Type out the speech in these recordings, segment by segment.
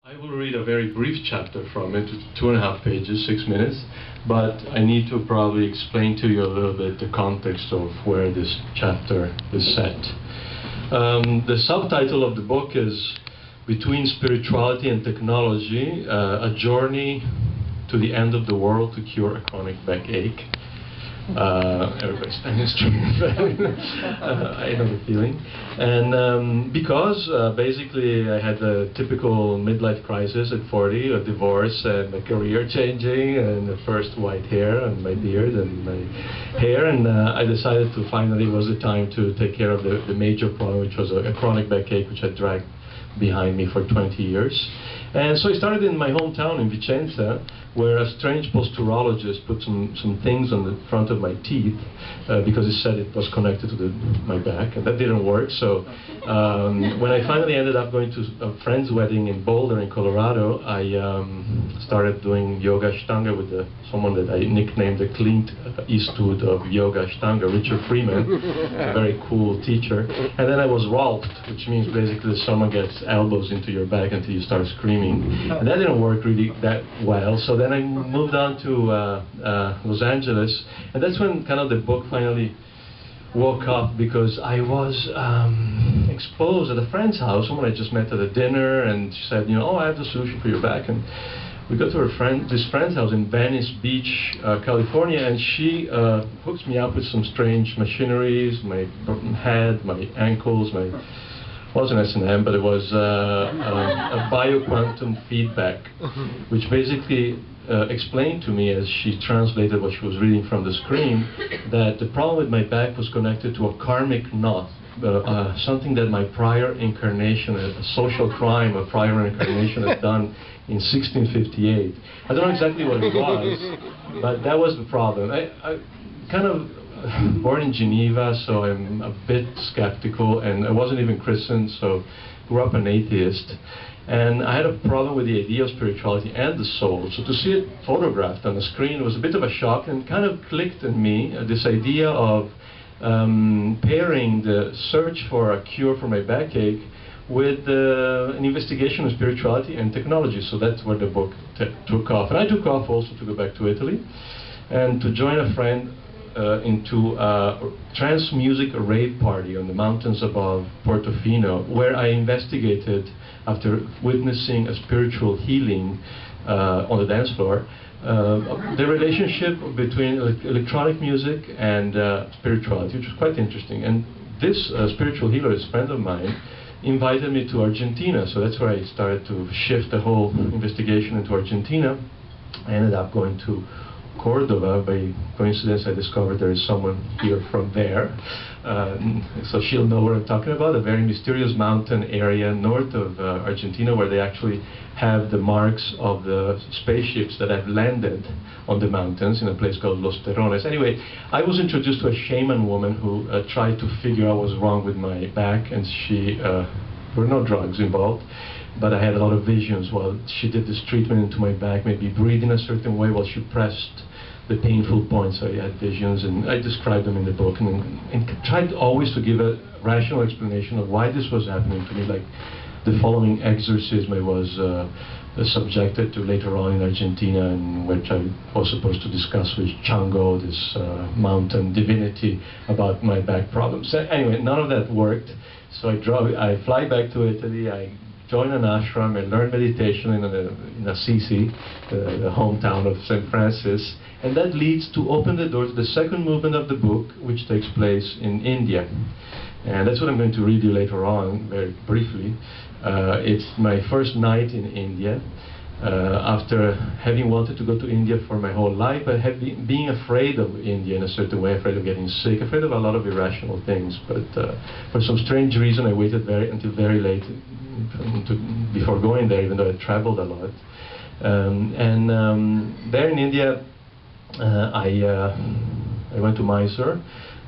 I will read a very brief chapter from it, 2.5 pages, 6 minutes, but I need to probably explain to you a little bit the context of where this chapter is set. The subtitle of the book is Between Spirituality and Technology, a journey to the end of the world to cure a chronic backache. Everybody's standing straight. I know the feeling. And because basically I had a typical midlife crisis at 40, a divorce and a career changing, and the first white hair and my beard and my hair, and I decided to finally it was the time to take care of the major problem, which was a chronic backache which had dragged behind me for 20 years. And so I started in my hometown in Vicenza, where a strange posturologist put some things on the front of my teeth because he said it was connected to my back, and that didn't work. So when I finally ended up going to a friend's wedding in Boulder in Colorado, I started doing yoga ashtanga with someone that I nicknamed the Clint Eastwood of yoga ashtanga, Richard Freeman, a very cool teacher. And then I was walloped, which means basically someone gets elbows into your back until you start screaming. And that didn't work really that well. So then I moved on to Los Angeles, and that's when kind of the book finally woke up, because I was exposed at a friend's house, someone I just met at a dinner, and she said, oh, I have the solution for your back. And we go to this friend's house in Venice Beach, California, and she hooks me up with some strange machineries, my head, my ankles, wasn't S&M, but it was a bioquantum feedback, which basically explained to me, as she translated what she was reading from the screen, that the problem with my back was connected to a karmic knot, something that my prior incarnation, a social crime, a prior incarnation had done in 1658. I don't know exactly what it was, but that was the problem. I kind of born in Geneva, so I'm a bit skeptical, and I wasn't even Christian, so grew up an atheist. And I had a problem with the idea of spirituality and the soul. So to see it photographed on the screen was a bit of a shock, and kind of clicked in me this idea of pairing the search for a cure for my backache with an investigation of spirituality and technology. So that's where the book took off. And I took off also to go back to Italy and to join a friend into a trance music rave party on the mountains above Portofino, where I investigated, after witnessing a spiritual healing on the dance floor, the relationship between electronic music and spirituality, which was quite interesting. And this spiritual healer, this friend of mine, invited me to Argentina, so that's where I started to shift the whole investigation into Argentina. I ended up going to Cordova. By coincidence, I discovered there is someone here from there, so she'll know what I'm talking about, a very mysterious mountain area north of Argentina, where they actually have the marks of the spaceships that have landed on the mountains in a place called Los Terrones. Anyway, I was introduced to a shaman woman who tried to figure out what was wrong with my back, and there were no drugs involved, but I had a lot of visions while she did this treatment into my back, maybe breathe in a certain way while she pressed the painful points. I had visions, and I described them in the book, and tried always to give a rational explanation of why this was happening to me, like the following exorcism I was subjected to later on in Argentina, in which I was supposed to discuss with Chango, this mountain divinity, about my back problems. So anyway, none of that worked, so I fly back to Italy. I joined an ashram and learned meditation in Assisi, the hometown of St. Francis, and that leads to open the door to the second movement of the book, which takes place in India. And that's what I'm going to read you later on, very briefly. It's my first night in India, after having wanted to go to India for my whole life, but being afraid of India in a certain way, afraid of getting sick, afraid of a lot of irrational things. But for some strange reason, I waited until very late before going there, even though I traveled a lot. There in India, I went to Mysore,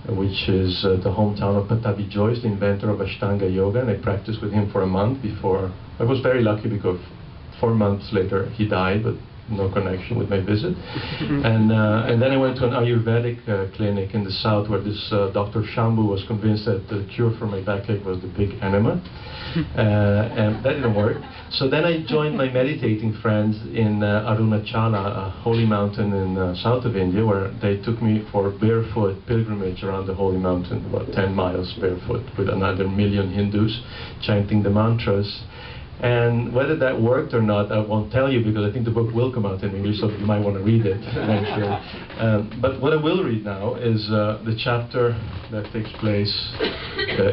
which is the hometown of Pattabhi Jois, the inventor of Ashtanga Yoga, and I practiced with him for a month before. I was very lucky because 4 months later he died, but no connection with my visit. And then I went to an Ayurvedic clinic in the south where this Dr. Shambhu was convinced that the cure for my backache was the big enema. And that didn't work. So then I joined my meditating friends in Arunachala, a holy mountain in south of India, where they took me for a barefoot pilgrimage around the holy mountain, about 10 miles barefoot, with another million Hindus chanting the mantras. And whether that worked or not, I won't tell you, because I think the book will come out in English, so you might want to read it eventually. But what I will read now is the chapter that takes place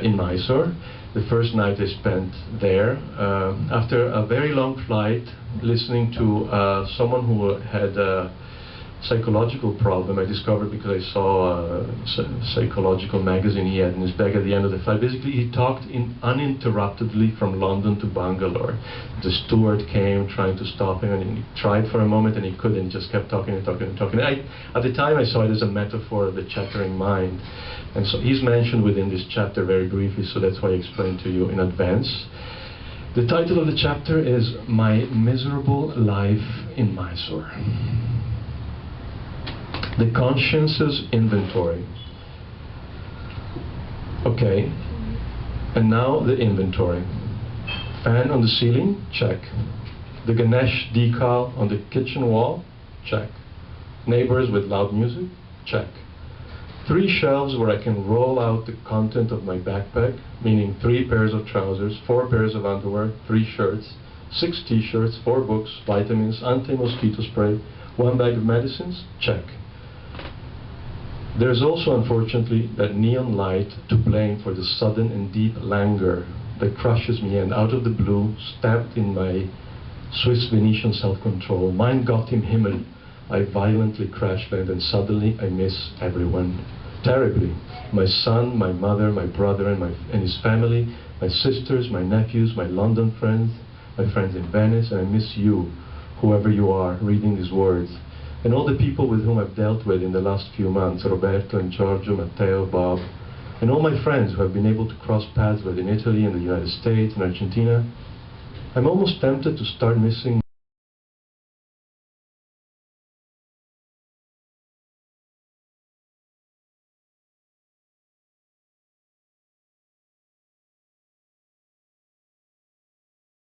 in Mysore. The first night I spent there, after a very long flight, listening to someone who had a psychological problem. I discovered because I saw a psychological magazine he had in his bag at the end of the flight. Basically, he talked uninterruptedly from London to Bangalore. The steward came trying to stop him, and he tried for a moment and he couldn't. He just kept talking and talking and talking. At the time I saw it as a metaphor of the chattering mind. And so he's mentioned within this chapter very briefly, so that's why I explained to you in advance. The title of the chapter is My Miserable Life in Mysore. The Conscience's Inventory. Okay, and now the inventory. Fan on the ceiling? Check. The Ganesh decal on the kitchen wall? Check. Neighbors with loud music? Check. 3 shelves where I can roll out the content of my backpack, meaning 3 pairs of trousers, 4 pairs of underwear, 3 shirts, 6 t-shirts, 4 books, vitamins, anti-mosquito spray, 1 bag of medicines? Check. There is also, unfortunately, that neon light to blame for the sudden and deep languor that crushes me, and out of the blue, stabbed in my Swiss Venetian self-control, mein Gott im Himmel, I violently crash land, and suddenly I miss everyone. Terribly. My son, my mother, my brother and his family, my sisters, my nephews, my London friends, my friends in Venice, and I miss you, whoever you are, reading these words. And all the people with whom I've dealt with in the last few months, Roberto and Giorgio, Matteo, Bob, and all my friends who I've been able to cross paths with in Italy and the United States and Argentina. I'm almost tempted to start missing